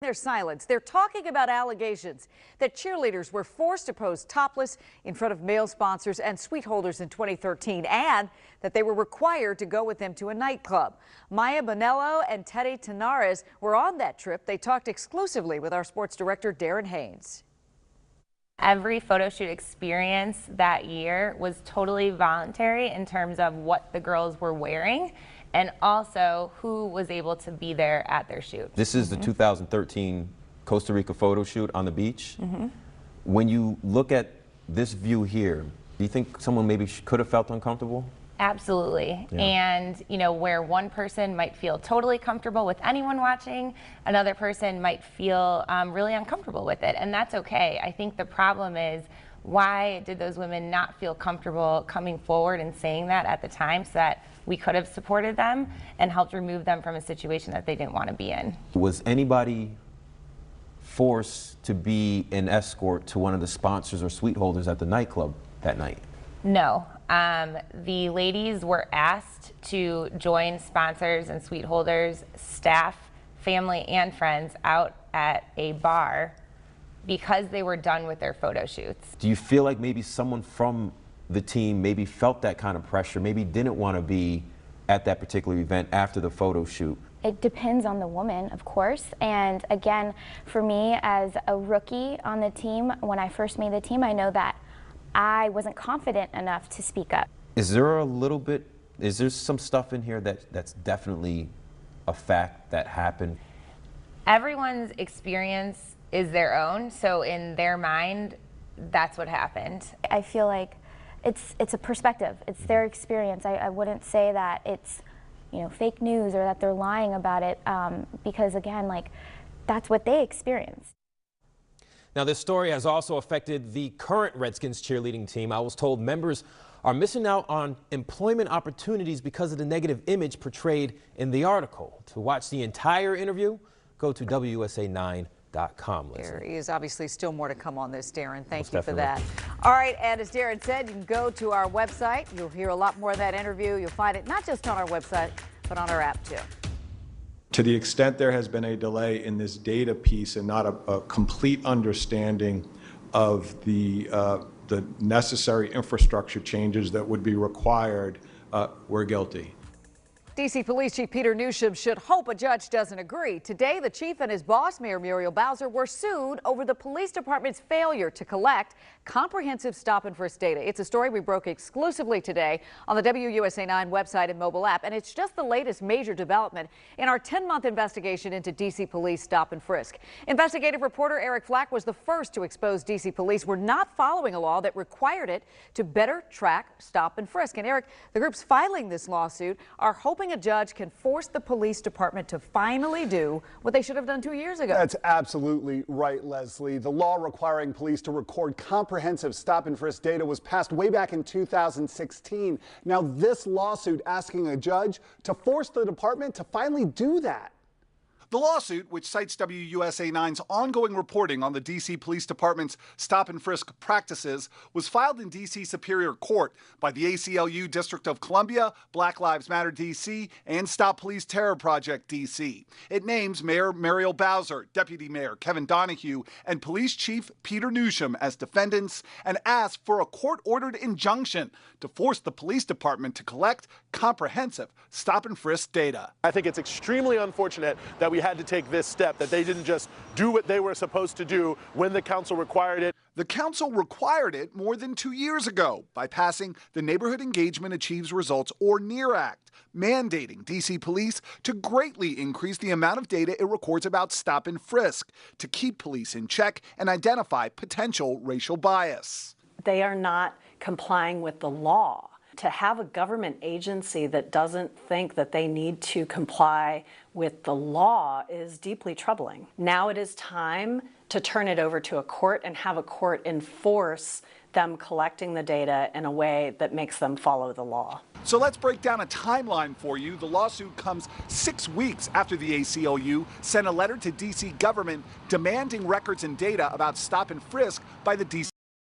Their silence. They're talking about allegations that cheerleaders were forced to pose topless in front of male sponsors and suite holders in 2013, and that they were required to go with them to a nightclub. Maya Bonello and Teddy Tenares were on that trip. They talked exclusively with our sports director, Darren Haynes. Every photo shoot experience that year was totally voluntary in terms of what the girls were wearing and also who was able to be there at their shoot. This is the 2013 Costa Rica photo shoot on the beach. When you look at this view here, do you think someone maybe could have felt uncomfortable? Absolutely. Yeah. And, you know, where one person might feel totally comfortable with anyone watching, another person might feel really uncomfortable with it. And that's okay. I think the problem is, why did those women not feel comfortable coming forward and saying that at the time so that we could have supported them and helped remove them from a situation that they didn't want to be in? Was anybody forced to be an escort to one of the sponsors or suite holders at the nightclub that night? No. The ladies were asked to join sponsors and suite holders, staff, family, and friends out at a bar because they were done with their photo shoots. Do you feel like maybe someone from the team maybe felt that kind of pressure, maybe didn't want to be at that particular event after the photo shoot? It depends on the woman, of course. And again, for me as a rookie on the team, when I first made the team, I know that I wasn't confident enough to speak up. Is there some stuff in here that's definitely a fact that happened? Everyone's experience is their own, so in their mind, that's what happened. I feel like it's a perspective. It's their experience. I wouldn't say that it's, you know, fake news or that they're lying about it, because again, like, that's what they experienced. Now, this story has also affected the current Redskins cheerleading team. I was told members are missing out on employment opportunities because of the negative image portrayed in the article. To watch the entire interview, go to WUSA9.com. There is obviously still more to come on this, Darren. Thank Most you definitely. for that. All right, and as Darren said, you can go to our website. You'll hear a lot more of that interview. You'll find it not just on our website, but on our app too. To the extent there has been a delay in this data piece and not a complete understanding of the necessary infrastructure changes that would be required, we're guilty. D.C. Police Chief Peter Newsham should hope a judge doesn't agree. Today, the chief and his boss, Mayor Muriel Bowser, were sued over the police department's failure to collect comprehensive stop and frisk data. It's a story we broke exclusively today on the WUSA9 website and mobile app, and it's just the latest major development in our 10-month investigation into D.C. Police stop and frisk. Investigative reporter Eric Flack was the first to expose D.C. Police were not following a law that required it to better track stop and frisk. And Eric, the groups filing this lawsuit are hoping a judge can force the police department to finally do what they should have done 2 years ago. That's absolutely right, Leslie. The law requiring police to record comprehensive stop and frisk data was passed way back in 2016. Now this lawsuit asking a judge to force the department to finally do that. The lawsuit, which cites WUSA9's ongoing reporting on the D.C. Police Department's stop and frisk practices, was filed in D.C. Superior Court by the ACLU District of Columbia, Black Lives Matter D.C., and Stop Police Terror Project D.C. It names Mayor Muriel Bowser, Deputy Mayor Kevin Donahue, and Police Chief Peter Newsham as defendants and asks for a court-ordered injunction to force the police department to collect comprehensive stop and frisk data. I think it's extremely unfortunate that we had to take this step, that they didn't just do what they were supposed to do when the council required it. The council required it more than 2 years ago by passing the Neighborhood Engagement Achieves Results, or NEAR Act, mandating D.C. police to greatly increase the amount of data it records about stop and frisk to keep police in check and identify potential racial bias. They are not complying with the law. To have a government agency that doesn't think that they need to comply with the law is deeply troubling. Now it is time to turn it over to a court and have a court enforce them collecting the data in a way that makes them follow the law. So let's break down a timeline for you. The lawsuit comes 6 weeks after the ACLU sent a letter to D.C. government demanding records and data about stop and frisk by the D.C.